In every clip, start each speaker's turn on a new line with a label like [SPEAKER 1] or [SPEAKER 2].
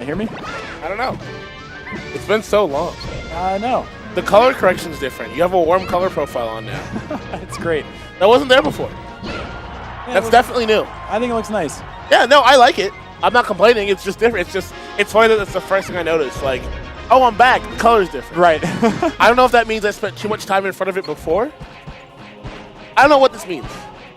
[SPEAKER 1] hear me?
[SPEAKER 2] I don't know. It's been so long.
[SPEAKER 1] I know.
[SPEAKER 2] The color correction's different. You have a warm color profile on now.
[SPEAKER 1] It's great.
[SPEAKER 2] That wasn't there before.
[SPEAKER 1] Yeah,
[SPEAKER 2] That's definitely new.
[SPEAKER 1] I think it looks nice.
[SPEAKER 2] Yeah, no, I like it. I'm not complaining. It's just different. It's funny that it's the first thing I noticed. Like, oh, I'm back. The color's different.
[SPEAKER 1] Right.
[SPEAKER 2] I don't know if that means I spent too much time in front of it before. I don't know what this means.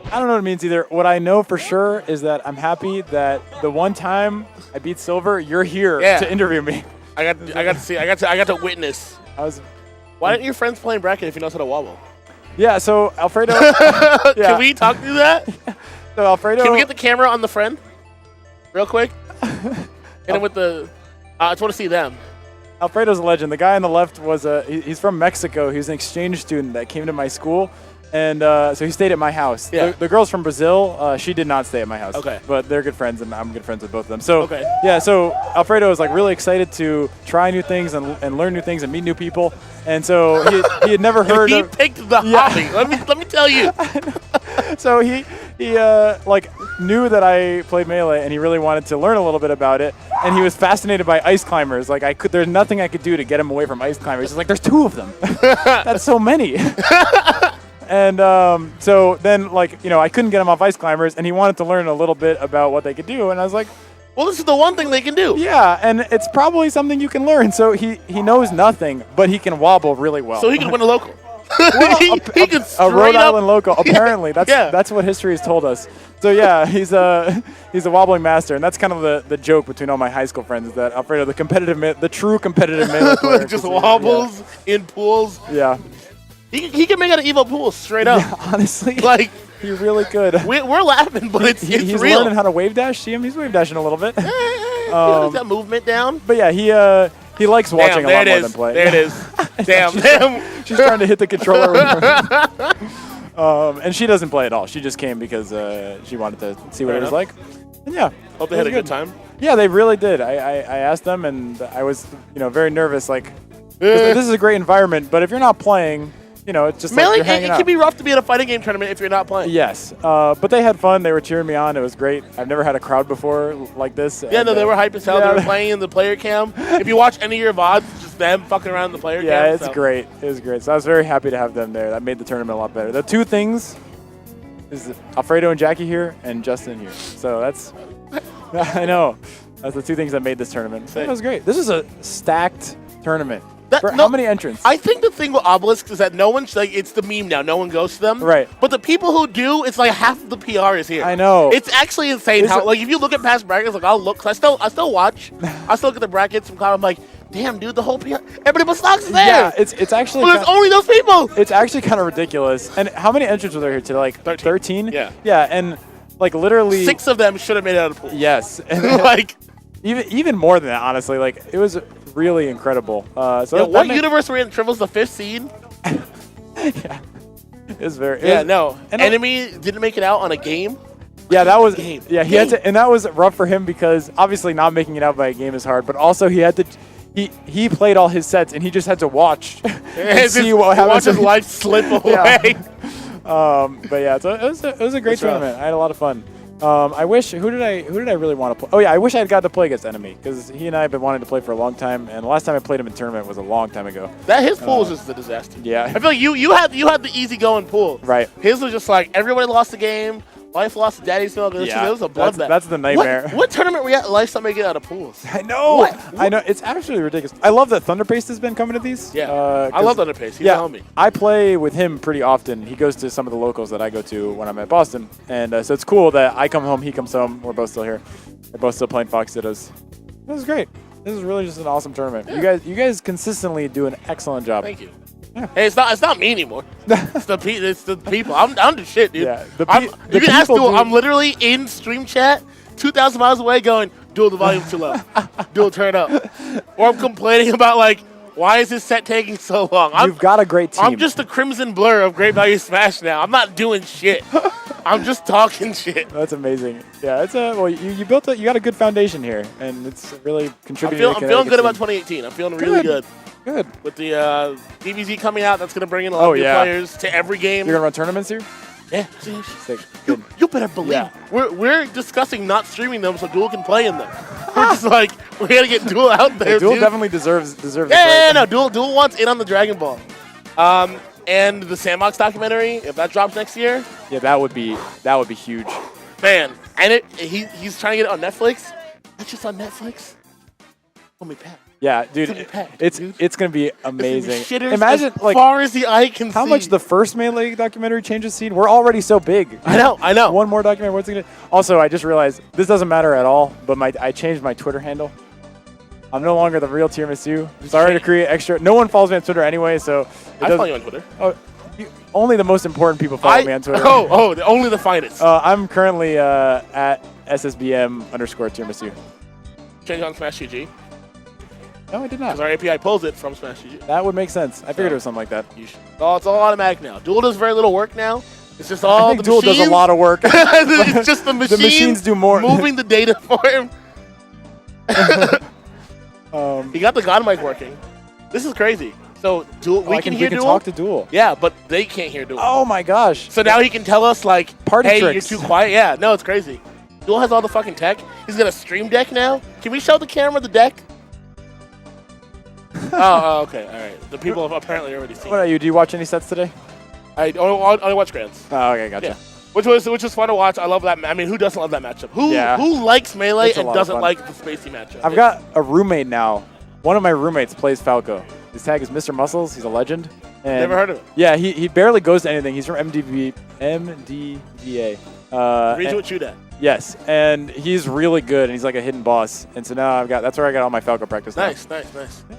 [SPEAKER 1] I don't know what it means either. What I know for sure is that I'm happy that the one time I beat Silver, you're here to interview me.
[SPEAKER 2] I got to see. I got to witness. Why didn't your friends play in bracket if you know how to wobble?
[SPEAKER 1] Yeah. So Alfredo.
[SPEAKER 2] Can we talk through that?
[SPEAKER 1] So Alfredo.
[SPEAKER 2] Can we get the camera on the friend, real quick? Hit him with the. I just want to see them.
[SPEAKER 1] Alfredo's a legend. The guy on the left was he's from Mexico. He was an exchange student that came to my school. And so he stayed at my house.
[SPEAKER 2] Yeah.
[SPEAKER 1] The girl's from Brazil. She did not stay at my house.
[SPEAKER 2] Okay.
[SPEAKER 1] But they're good friends, and I'm good friends with both of them. So
[SPEAKER 2] okay.
[SPEAKER 1] Yeah. So Alfredo was like really excited to try new things and learn new things and meet new people. And so he had never heard.
[SPEAKER 2] He picked the hobby. Let me tell you.
[SPEAKER 1] So he like knew that I played Melee, and he really wanted to learn a little bit about it. And he was fascinated by ice climbers. Like there's nothing I could do to get him away from ice climbers. He's like, there's 2 of them. That's so many. And so then, like, I couldn't get him off ice climbers, and he wanted to learn a little bit about what they could do. And I was like,
[SPEAKER 2] well, this is the one thing they can do.
[SPEAKER 1] Yeah, and it's probably something you can learn. So he knows nothing, but he can wobble really well.
[SPEAKER 2] So he can win a local.
[SPEAKER 1] Well,
[SPEAKER 2] he can
[SPEAKER 1] a Rhode Island local. Apparently, that's what history has told us. So yeah, he's a wobbling master, and that's kind of the joke between all my high school friends is that Alfredo, the true competitive Melee player,
[SPEAKER 2] just wobbles in pools.
[SPEAKER 1] Yeah.
[SPEAKER 2] He can make out of Evo pools straight up.
[SPEAKER 1] Yeah, honestly,
[SPEAKER 2] like
[SPEAKER 1] he really could.
[SPEAKER 2] We're laughing, but it's
[SPEAKER 1] he's
[SPEAKER 2] real.
[SPEAKER 1] learning how to wave dash. See him? He's wave dashing a little bit.
[SPEAKER 2] Get that movement down.
[SPEAKER 1] But yeah, he likes watching a lot more than play.
[SPEAKER 2] There it is. Damn.
[SPEAKER 1] She's trying to hit the controller with her. And she doesn't play at all. She just came because she wanted to see what it was like. And yeah.
[SPEAKER 2] Hope they had a good time.
[SPEAKER 1] Yeah, they really did. I asked them, and I was very nervous. Like, this is a great environment, but if you're not playing, it's just
[SPEAKER 2] Melee,
[SPEAKER 1] like you're hanging
[SPEAKER 2] it can be rough to be in a fighting game tournament if you're not playing.
[SPEAKER 1] Yes, but they had fun. They were cheering me on. It was great. I've never had a crowd before like this.
[SPEAKER 2] Yeah, no, they were hype as hell. They were playing in the player cam. If you watch any of your VODs, it's just them fucking around in the player cam.
[SPEAKER 1] Yeah, it's great. It was great. So I was very happy to have them there. That made the tournament a lot better. The 2 things is Alfredo and Jackie here and Justin here. So that's, I know. That's the 2 things that made this tournament. That was great. This is a stacked tournament. How many entrants?
[SPEAKER 2] I think the thing with Obelisk is that no one's like, it's the meme now. No one goes to them.
[SPEAKER 1] Right.
[SPEAKER 2] But the people who do, it's like half of the PR is here.
[SPEAKER 1] I know.
[SPEAKER 2] It's actually insane how, like, if you look at past brackets, like, I'll look, cause I still watch. I still look at the brackets and I'm like, damn, dude, the whole PR, everybody but Stocks is there.
[SPEAKER 1] Yeah, it's actually.
[SPEAKER 2] Well, there's only those people.
[SPEAKER 1] It's actually kind of ridiculous. And how many entrants were there here today? Like 13?
[SPEAKER 2] Yeah.
[SPEAKER 1] Yeah, and like literally
[SPEAKER 2] 6 of them should have made it out of the pool.
[SPEAKER 1] Yes. And
[SPEAKER 2] like
[SPEAKER 1] even more than that, honestly. Like it was really incredible.
[SPEAKER 2] What universe were in? Trivel's the 5th seed.
[SPEAKER 1] Yeah. It's very.
[SPEAKER 2] Enemy didn't make it out on a game.
[SPEAKER 1] Yeah, that was.
[SPEAKER 2] Game.
[SPEAKER 1] Yeah, he had to, and that was rough for him because obviously not making it out by a game is hard, but also he had to. He played all his sets and he just had to watch and see what happened.
[SPEAKER 2] Watch his life slip away.
[SPEAKER 1] But yeah, so it was a great tournament. I had a lot of fun. I wish who did I really want to play? Oh yeah, I wish I had got to play against Enemy because he and I have been wanting to play for a long time, and the last time I played him in tournament was a long time ago.
[SPEAKER 2] His pool was just a disaster.
[SPEAKER 1] Yeah,
[SPEAKER 2] I feel like you had the easy going pool.
[SPEAKER 1] Right.
[SPEAKER 2] His was just like everybody lost the game. Life lost to Daddy's Milk. It was a bloodbath.
[SPEAKER 1] That's the nightmare.
[SPEAKER 2] What tournament were you at? Life's not making it out of pools.
[SPEAKER 1] I know. What? I know. It's actually ridiculous. I love that Thunderpaste has been coming to these.
[SPEAKER 2] Yeah. I love Thunderpaste. He's a homie.
[SPEAKER 1] I play with him pretty often. He goes to some of the locals that I go to when I'm at Boston. And so it's cool that I come home, he comes home. We're both still here. We're both still playing Fox Dittos. This is great. This is really just an awesome tournament. Yeah. You guys consistently do an excellent job.
[SPEAKER 2] Thank you. Yeah. Hey, it's not me anymore. It's the people. I'm the shit, dude. Yeah, you can ask Duel. I'm literally in stream chat, 2,000 miles away, going, Duel, the volume's too low. Duel, turn it up. Or I'm complaining about like, why is this set taking so long?
[SPEAKER 1] You've got a great team.
[SPEAKER 2] I'm just a crimson blur of Great Value Smash now. I'm not doing shit. I'm just talking shit.
[SPEAKER 1] That's amazing. Yeah, you got a good foundation here, and it's really contributing.
[SPEAKER 2] I'm feeling good about 2018. I'm feeling really good.
[SPEAKER 1] Good.
[SPEAKER 2] With the DBZ coming out, that's going to bring in a lot of new players to every game.
[SPEAKER 1] You're going to run tournaments here?
[SPEAKER 2] Yeah.
[SPEAKER 1] Sick. Good.
[SPEAKER 2] You better believe. Yeah. We're discussing not streaming them so Duel can play in them. We're just like, we gotta get Duel out there.
[SPEAKER 1] Duel
[SPEAKER 2] dude.
[SPEAKER 1] definitely deserves.
[SPEAKER 2] Yeah, no, Duel wants in on the Dragon Ball. And the Sandbox documentary, if that drops next year.
[SPEAKER 1] Yeah, that would be huge.
[SPEAKER 2] Man, and he's trying to get it on Netflix. It's just on Netflix. Call me Pat.
[SPEAKER 1] Yeah, dude, it's gonna be amazing.
[SPEAKER 2] Imagine as far as the eye can see.
[SPEAKER 1] How much the first Melee documentary changes scene. We're already so big.
[SPEAKER 2] I know.
[SPEAKER 1] One more documentary. What's it gonna? Also, I just realized this doesn't matter at all. But I changed my Twitter handle. I'm no longer the real Tiramisu. Sorry to create extra. No one follows me on Twitter anyway, so
[SPEAKER 2] I follow you on Twitter.
[SPEAKER 1] Oh, only the most important people follow me on Twitter.
[SPEAKER 2] Only the finest.
[SPEAKER 1] I'm currently at SSBM_Tiramisu.
[SPEAKER 2] Change on Smash GG.
[SPEAKER 1] No, I did not.
[SPEAKER 2] Because our API pulls it from Smash GG.
[SPEAKER 1] That would make sense. I figured it was something like that.
[SPEAKER 2] Oh, it's all automatic now. Duel does very little work now. It's just all
[SPEAKER 1] I think Duel does a lot of work.
[SPEAKER 2] It's just the machines.
[SPEAKER 1] The machines do more.
[SPEAKER 2] Moving the data for him. He got the God mic working. This is crazy. So Duel, we can hear Duel.
[SPEAKER 1] Talk to Duel.
[SPEAKER 2] Yeah, but they can't hear Duel.
[SPEAKER 1] Oh my gosh.
[SPEAKER 2] So now he can tell us like,
[SPEAKER 1] Party
[SPEAKER 2] hey,
[SPEAKER 1] tricks.
[SPEAKER 2] you're too quiet. Yeah, no, it's crazy. Duel has all the fucking tech. He's got a stream deck now. Can we show the camera the deck? Oh, okay, all right. The people have apparently already seen.
[SPEAKER 1] What about you? Do you watch any sets today?
[SPEAKER 2] I only watch Grands.
[SPEAKER 1] Oh, okay, gotcha.
[SPEAKER 2] Yeah. Which was fun to watch. I love that. I mean, who doesn't love that matchup? Who likes Melee and doesn't like the spacey matchup?
[SPEAKER 1] I've got a roommate now. One of my roommates plays Falco. His tag is Mr. Muscles. He's a legend. And
[SPEAKER 2] never heard of him.
[SPEAKER 1] Yeah, he barely goes to anything. He's from MDVA.
[SPEAKER 2] Read what you did.
[SPEAKER 1] Yes, and he's really good, and he's like a hidden boss. And so now that's where I got all my Falco practice.
[SPEAKER 2] Nice.
[SPEAKER 1] Yeah,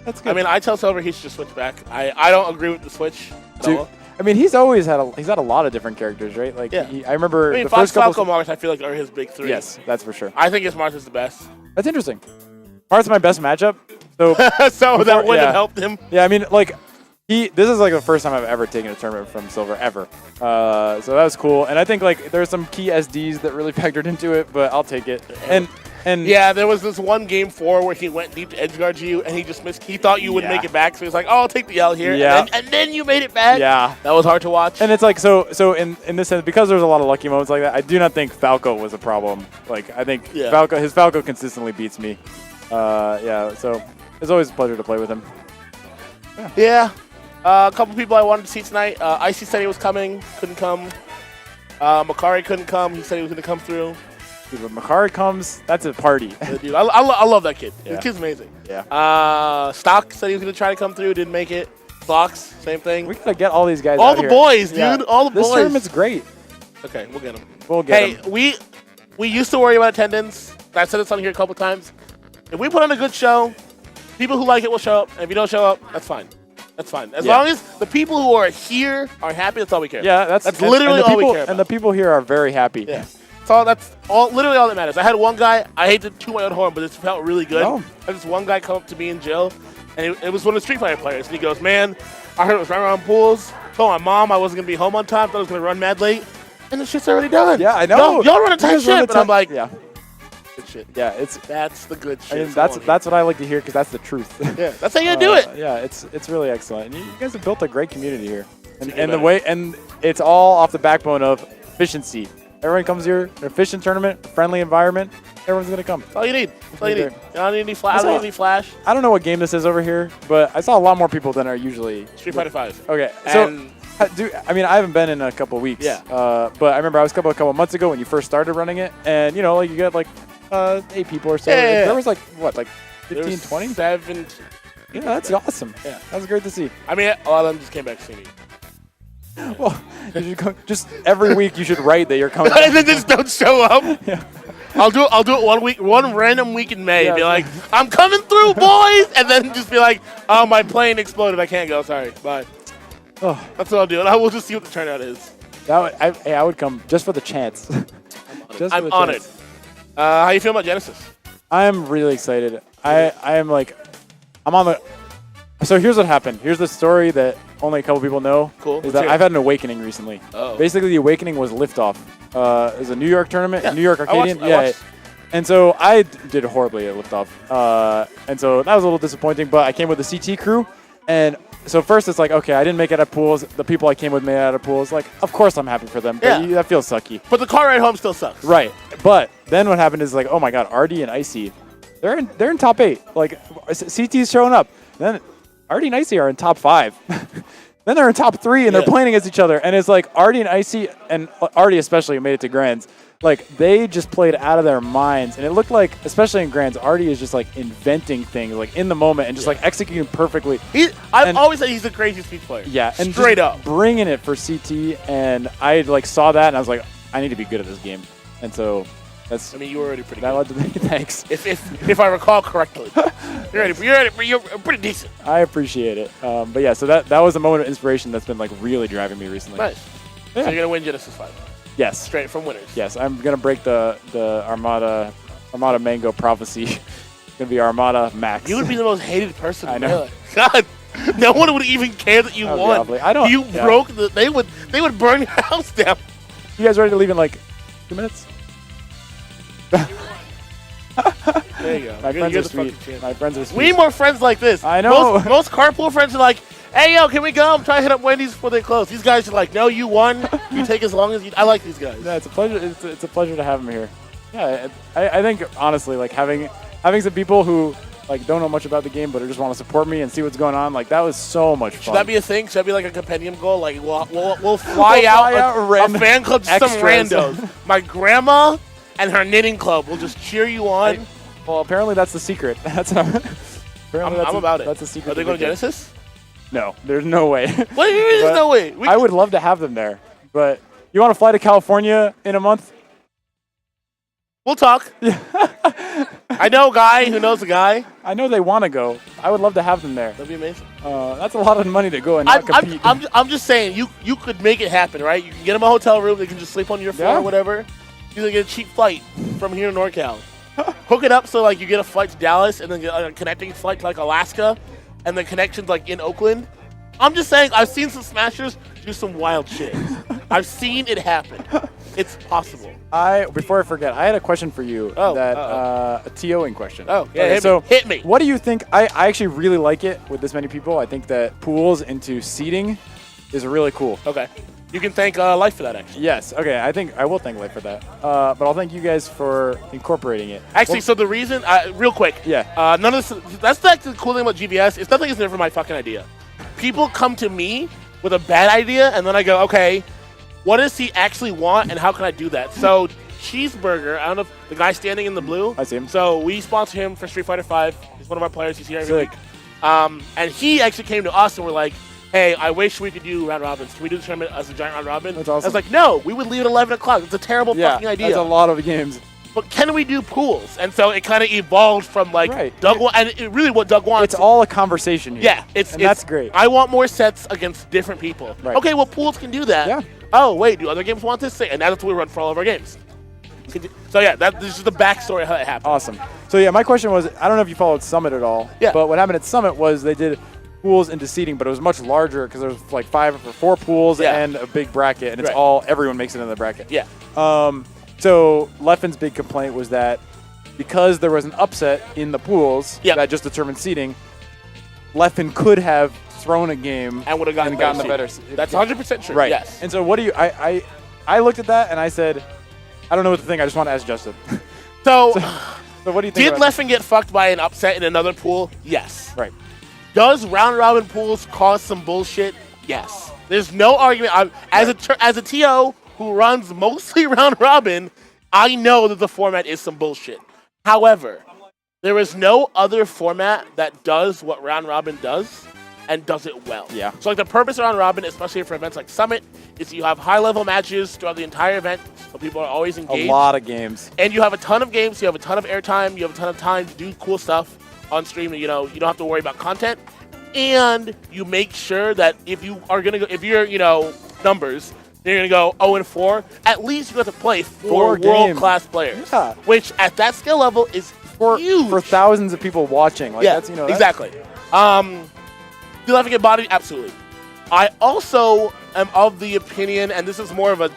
[SPEAKER 1] that's good.
[SPEAKER 2] I mean, I tell Silver he should just switch back. I don't agree with the switch at all.
[SPEAKER 1] I mean, he's always had a lot of different characters, right? Like,
[SPEAKER 2] yeah.
[SPEAKER 1] I remember
[SPEAKER 2] the
[SPEAKER 1] first couple.
[SPEAKER 2] Falco Mars, I feel like are his big three.
[SPEAKER 1] Yes, that's for sure.
[SPEAKER 2] I think his Mars is the best.
[SPEAKER 1] That's interesting. Mars is my best matchup. So,
[SPEAKER 2] that wouldn't have helped him.
[SPEAKER 1] Yeah, I mean, like, this is like the first time I've ever taken a tournament from Silver ever. So that was cool, and I think like there's some key SDs that really factored into it, but I'll take it. And
[SPEAKER 2] yeah, there was this one game 4 where he went deep to edgeguard you, and he just missed. He thought you wouldn't make it back, so he's like, "Oh, I'll take the L here."
[SPEAKER 1] Yeah.
[SPEAKER 2] And then you made it back.
[SPEAKER 1] Yeah,
[SPEAKER 2] that was hard to watch.
[SPEAKER 1] And it's like so in this sense, because there's a lot of lucky moments like that, I do not think Falco was a problem. Like I think his Falco consistently beats me. Yeah, so it's always a pleasure to play with him.
[SPEAKER 2] Yeah. A couple people I wanted to see tonight. Icy said he was coming, couldn't come. Makari couldn't come. He said he was going to come through.
[SPEAKER 1] Dude, when Makari comes, that's a party.
[SPEAKER 2] Yeah, dude, I love that kid. Yeah. The kid's amazing.
[SPEAKER 1] Yeah.
[SPEAKER 2] Stock said he was going to try to come through, didn't make it. Fox, same thing.
[SPEAKER 1] We got to get all these guys
[SPEAKER 2] all
[SPEAKER 1] out
[SPEAKER 2] the
[SPEAKER 1] here.
[SPEAKER 2] Boys, dude. All the boys.
[SPEAKER 1] This tournament's great.
[SPEAKER 2] Okay, we'll get them.
[SPEAKER 1] We'll get them.
[SPEAKER 2] Hey, we used to worry about attendance. I said this on here a couple times. If we put on a good show, people who like it will show up. And if you don't show up, that's fine. That's fine. As long as the people who are here are happy, that's all we care about.
[SPEAKER 1] Yeah,
[SPEAKER 2] that's literally all we care about.
[SPEAKER 1] And the people here are very happy.
[SPEAKER 2] Yeah. That's literally all that matters. I had one guy, I hate to toot my own horn, but this felt really good. I had this one guy come up to me and Jill, and it was one of the Street Fighter players. And he goes, "Man, I heard it was right around pools. Told my mom I wasn't going to be home on time. Thought I was going to run mad late. And the shit's already done."
[SPEAKER 1] Yeah, I know.
[SPEAKER 2] Y'all run a tight shit. But I'm like,
[SPEAKER 1] yeah.
[SPEAKER 2] Good shit.
[SPEAKER 1] Yeah,
[SPEAKER 2] that's the good shit.
[SPEAKER 1] I mean, that's what I like to hear because that's the truth.
[SPEAKER 2] Yeah, that's how you do it.
[SPEAKER 1] Yeah, it's really excellent. And you guys have built a great community here, and it's all off the backbone of efficiency. Everyone comes here, an efficient tournament, friendly environment. Everyone's gonna come.
[SPEAKER 2] That's all you need. That's all you need. You don't need any flash. I don't need any flash.
[SPEAKER 1] I don't know what game this is over here, but I saw a lot more people than are usually.
[SPEAKER 2] Street Fighter 5.
[SPEAKER 1] Okay, so. I mean, I haven't been in a couple weeks.
[SPEAKER 2] Yeah.
[SPEAKER 1] But I remember I was a couple months ago when you first started running it, and you know, like you get like 8 people or so.
[SPEAKER 2] Yeah.
[SPEAKER 1] There was like what, like 15, 20?
[SPEAKER 2] 17.
[SPEAKER 1] Yeah, that's awesome. Yeah, that was great to see.
[SPEAKER 2] I mean, a lot of them just came back to see me.
[SPEAKER 1] Well, you should go, just every week you should write that you're coming.
[SPEAKER 2] And then just don't show up.
[SPEAKER 1] Yeah.
[SPEAKER 2] I'll do it one random week in May. Yeah, be like, "I'm coming through, boys," and then just be like, "Oh, my plane exploded. I can't go. Sorry. Bye."
[SPEAKER 1] Oh.
[SPEAKER 2] That's what I'll do, and I will just see what the turnout is.
[SPEAKER 1] I would come just for the chance.
[SPEAKER 2] I'm honored. How you feel about Genesis?
[SPEAKER 1] I'm really excited. I'm on the. So here's what happened. Here's the story that only a couple people know.
[SPEAKER 2] Cool.
[SPEAKER 1] Is that I've had an awakening recently.
[SPEAKER 2] Oh.
[SPEAKER 1] Basically, the awakening was liftoff. It was a New York tournament,
[SPEAKER 2] yeah.
[SPEAKER 1] New York Arcadian.
[SPEAKER 2] I watched.
[SPEAKER 1] And so I did horribly at liftoff. And so that was a little disappointing. But I came with the CT crew, and so first it's like, okay, I didn't make it at pools. The people I came with made it out of pools. Like, of course I'm happy for them. But that feels sucky.
[SPEAKER 2] But the car ride home still sucks.
[SPEAKER 1] Right. But then what happened is like, oh my God, Artie and Icy They're in top 8. Like CT's showing up. Then Artie and Icy are in top 5. Then they're in top 3 and they're playing against each other. And it's like Artie and Icy, and Artie especially who made it to Grands, like they just played out of their minds. And it looked like, especially in Grands, Artie is just like inventing things like in the moment and just like executing perfectly.
[SPEAKER 2] I've always said he's the craziest speech player.
[SPEAKER 1] Yeah, and
[SPEAKER 2] straight up
[SPEAKER 1] bringing it for CT. And I like saw that and I was like, I need to be good at this game. And so that's.
[SPEAKER 2] I mean, you were already pretty
[SPEAKER 1] good. Thanks.
[SPEAKER 2] If I recall correctly, you're pretty decent.
[SPEAKER 1] I appreciate it. But yeah, so that was a moment of inspiration that's been like really driving me recently.
[SPEAKER 2] Nice.
[SPEAKER 1] Yeah.
[SPEAKER 2] So you're gonna win Genesis 5.
[SPEAKER 1] Yes.
[SPEAKER 2] Straight from winners.
[SPEAKER 1] Yes, I'm gonna break the Armada Mango prophecy. It's gonna be Armada Max.
[SPEAKER 2] You would be the most hated person.
[SPEAKER 1] I know.
[SPEAKER 2] God, no one would even care that you won.
[SPEAKER 1] I don't.
[SPEAKER 2] You broke the. They would burn your house down.
[SPEAKER 1] You guys ready to leave in like 2 minutes?
[SPEAKER 2] There you go.
[SPEAKER 1] My friends are sweet. My friends are sweet.
[SPEAKER 2] We need more friends like this.
[SPEAKER 1] I know.
[SPEAKER 2] Most carpool friends are like, hey, yo, can we go? I'm trying to hit up Wendy's before they close. These guys are like, no, you won. You take as long as you. I like these guys.
[SPEAKER 1] Yeah, it's a pleasure. It's a pleasure to have them here. Yeah, I think honestly, like having some people who like don't know much about the game but just want to support me and see what's going on, like that was so much fun.
[SPEAKER 2] Should that be a thing? Should that be like a compendium goal? Like we'll fly out a fan club, just some randos. My grandma and her knitting club will just cheer you on.
[SPEAKER 1] Well, apparently that's the secret. That's I'm
[SPEAKER 2] about it.
[SPEAKER 1] That's the secret.
[SPEAKER 2] Are they going to Genesis?
[SPEAKER 1] No, there's no way.
[SPEAKER 2] What do you mean there's no way?
[SPEAKER 1] I would love to have them there, but you want to fly to California in a month?
[SPEAKER 2] We'll talk. I know a guy who knows a guy.
[SPEAKER 1] I know they want to go. I would love to have them there.
[SPEAKER 2] That'd be amazing.
[SPEAKER 1] That's a lot of money to go and not compete.
[SPEAKER 2] I'm just saying, you could make it happen, right? You can get them a hotel room. They can just sleep on your floor or whatever. You can get a cheap flight from here to NorCal. Hook it up so like you get a flight to Dallas and then get a connecting flight to like Alaska, and then connections like in Oakland. I'm just saying, I've seen some Smashers do some wild shit. I've seen it happen. It's possible.
[SPEAKER 1] Before I forget, I had a question for you. A TOing question.
[SPEAKER 2] Oh, yeah,
[SPEAKER 1] okay,
[SPEAKER 2] hit me.
[SPEAKER 1] What do you think? I actually really like it with this many people. I think that pools into seating is really cool.
[SPEAKER 2] Okay. You can thank Life for that, actually.
[SPEAKER 1] Yes. Okay. I think I will thank Life for that. But I'll thank you guys for incorporating it.
[SPEAKER 2] Actually, so the reason, real quick.
[SPEAKER 1] Yeah.
[SPEAKER 2] None of this. That's like the cool thing about GVS. It's nothing is never my fucking idea. People come to me with a bad idea, and then I go, okay, what does he actually want, and how can I do that? So Cheeseburger, I don't know if the guy standing in the blue.
[SPEAKER 1] I see him.
[SPEAKER 2] So we sponsor him for Street Fighter V. He's one of our players. He's here every week. And he actually came to us and we're like, hey, I wish we could do round robins. Can we do the tournament as a giant round robin?
[SPEAKER 1] That's awesome.
[SPEAKER 2] I was like, no, we would leave at 11 o'clock. It's a terrible fucking idea.
[SPEAKER 1] That's a lot of games.
[SPEAKER 2] But can we do pools? And so it kind of evolved from like Doug, and really what Doug wants.
[SPEAKER 1] It's all a conversation here.
[SPEAKER 2] Yeah,
[SPEAKER 1] that's great.
[SPEAKER 2] I want more sets against different people.
[SPEAKER 1] Right.
[SPEAKER 2] Okay, well, pools can do that.
[SPEAKER 1] Yeah.
[SPEAKER 2] Oh, wait, do other games want this? And that's what we run for all of our games. So yeah, this is the backstory of how it happened.
[SPEAKER 1] Awesome. So yeah, my question was, I don't know if you followed Summit at all.
[SPEAKER 2] Yeah.
[SPEAKER 1] But what happened at Summit was they did pools into seating, but it was much larger because there was like 4 pools and a big bracket, and it's all everyone makes it in the bracket.
[SPEAKER 2] Yeah.
[SPEAKER 1] So Leffen's big complaint was that because there was an upset in the pools that just determined seating, Leffen could have thrown a game
[SPEAKER 2] and would have gotten
[SPEAKER 1] the better seed.
[SPEAKER 2] That's 100% true.
[SPEAKER 1] Right.
[SPEAKER 2] Yes.
[SPEAKER 1] And so what do you? I looked at that and I said, I don't know what to think. I just want to ask Justin.
[SPEAKER 2] So
[SPEAKER 1] what do you think?
[SPEAKER 2] Did Leffen get fucked by an upset in another pool? Yes.
[SPEAKER 1] Right.
[SPEAKER 2] Does round robin pools cause some bullshit? Yes. There's no argument. As a TO who runs mostly round robin, I know that the format is some bullshit. However, there is no other format that does what round robin does and does it well.
[SPEAKER 1] Yeah.
[SPEAKER 2] So like the purpose of round robin, especially for events like Summit, is you have high-level matches throughout the entire event, so people are always engaged.
[SPEAKER 1] A lot of games.
[SPEAKER 2] And you have a ton of games, you have a ton of airtime, you have a ton of time to do cool stuff on stream, and you don't have to worry about content. And you make sure that if you are gonna go, if you're numbers, you're gonna go 0-4. At least you have to play 4 world-class players, which at that skill level is huge
[SPEAKER 1] for thousands of people watching. Like that's
[SPEAKER 2] exactly. Do you have to get bodied? Absolutely. I also am of the opinion, and this is more of a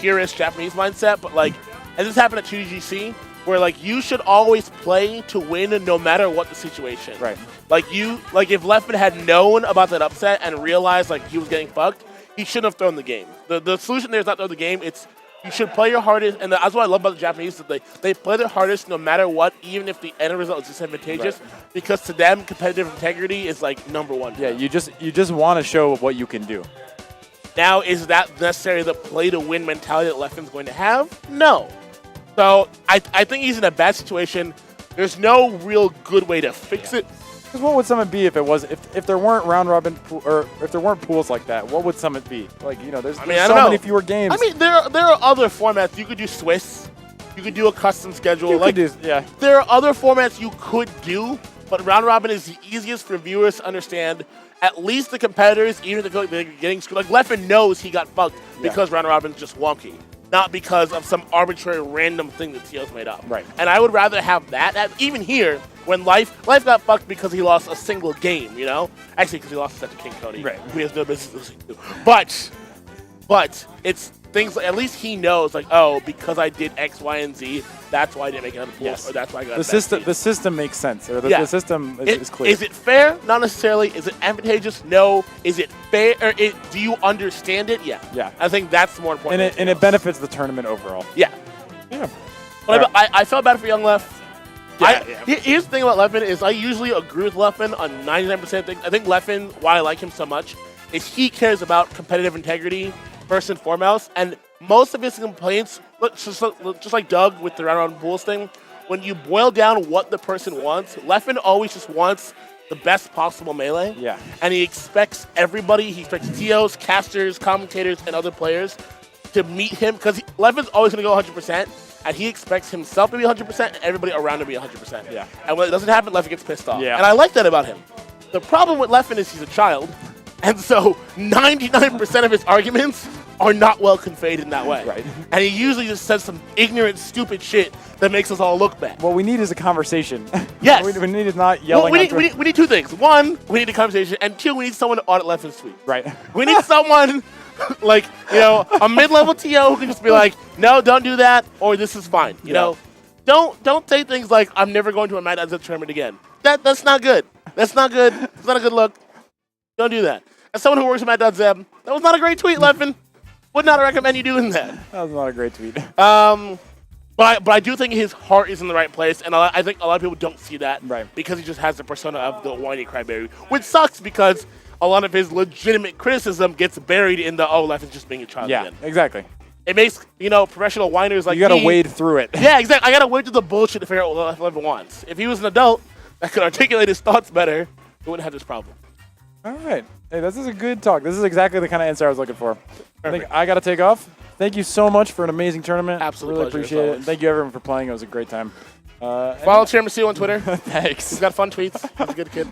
[SPEAKER 2] purist Japanese mindset, but and this happened at 2GC, where you should always play to win no matter what the situation.
[SPEAKER 1] Right.
[SPEAKER 2] If Leffen had known about that upset and realized he was getting fucked, he shouldn't have thrown the game. The solution there is not throw the game, it's You should play your hardest, and that's what I love about the Japanese. That they play their hardest no matter what, even if the end result is disadvantageous, because to them, competitive integrity is like #1.
[SPEAKER 1] Yeah, you just want to show what you can do.
[SPEAKER 2] Now, is that necessarily the play-to-win mentality that Leffen's going to have? No. So I think he's in a bad situation. There's no real good way to fix it.
[SPEAKER 1] Because what would Summit be if there weren't round robin or if there weren't pools like that? What would Summit be? Like, you know, there's so many fewer games.
[SPEAKER 2] I mean, there are other formats. You could do Swiss. You could do a custom schedule. There are other formats you could do, but round robin is the easiest for viewers to understand. At least the competitors, even if they're getting screwed. Like, Leffen knows he got fucked because round robin's just wonky, not because of some arbitrary random thing that TO's made up.
[SPEAKER 1] Right.
[SPEAKER 2] And I would rather have that. Even here, when Life got fucked because he lost a single game, you know? Actually, because he lost to King Cody.
[SPEAKER 1] Right.
[SPEAKER 2] Who he has no business losing to. But it's things like, at least he knows, like, oh, because I did X, Y, and Z, that's why I didn't make it out of the pool, or that's why I got
[SPEAKER 1] the system makes sense. Or the system is clear.
[SPEAKER 2] Is it fair? Not necessarily. Is it advantageous? No. Is it fair? Or do you understand it? Yeah.
[SPEAKER 1] Yeah.
[SPEAKER 2] I think that's more important.
[SPEAKER 1] And it benefits the tournament overall.
[SPEAKER 2] Yeah.
[SPEAKER 1] Yeah.
[SPEAKER 2] But I felt bad for young Left.
[SPEAKER 1] Yeah,
[SPEAKER 2] Here's the thing about Leffen is I usually agree with Leffen on 99% of things. I think Leffen, why I like him so much, is he cares about competitive integrity first and foremost. And most of his complaints, just like Doug with the round pools thing, when you boil down what the person wants, Leffen always just wants the best possible melee.
[SPEAKER 1] Yeah.
[SPEAKER 2] And he expects everybody, he expects TOs, casters, commentators, and other players to meet him because Leffen's always going to go 100%. And he expects himself to be 100% and everybody around to be 100%.
[SPEAKER 1] Yeah.
[SPEAKER 2] And when it doesn't happen, Leffen gets pissed off.
[SPEAKER 1] Yeah.
[SPEAKER 2] And I like that about him. The problem with Leffen is he's a child. And so 99% of his arguments are not well conveyed in that way.
[SPEAKER 1] Right.
[SPEAKER 2] And he usually just says some ignorant, stupid shit that makes us all look bad.
[SPEAKER 1] What we need is a conversation.
[SPEAKER 2] Yes.
[SPEAKER 1] we need is not yelling.
[SPEAKER 2] Well, we need two things. One, we need a conversation. And two, we need someone to audit Leffen's tweet.
[SPEAKER 1] Right.
[SPEAKER 2] We need someone like, you know, a mid-level TO who can just be like, no, don't do that, or this is fine. You know, don't say things like, I'm never going to a Mad Dad tournament again. That's not good. That's not good. It's not a good look. Don't do that. As someone who works at Mad Dad Zeb, that was not a great tweet, Leffen. Would not recommend you doing that.
[SPEAKER 1] That was not a great tweet.
[SPEAKER 2] But I do think his heart is in the right place, and I think a lot of people don't see that because he just has the persona of the whiny crybaby, which sucks because a lot of his legitimate criticism gets buried in the, oh, Leffen's just being a child again.
[SPEAKER 1] Yeah, exactly.
[SPEAKER 2] It makes, you know, professional whiners like
[SPEAKER 1] you got to wade through it.
[SPEAKER 2] Yeah, exactly. I got to wade through the bullshit to figure out what Leffen wants. If he was an adult that could articulate his thoughts better, he wouldn't have this problem.
[SPEAKER 1] All right. Hey, this is a good talk. This is exactly the kind of answer I was looking for. Perfect. I think I got to take off. Thank you so much for an amazing tournament.
[SPEAKER 2] Absolutely.
[SPEAKER 1] Really appreciate it. And thank you, everyone, for playing. It was a great time.
[SPEAKER 2] Follow Tiramisu on Twitter.
[SPEAKER 1] Thanks.
[SPEAKER 2] He's got fun tweets. He's a good kid.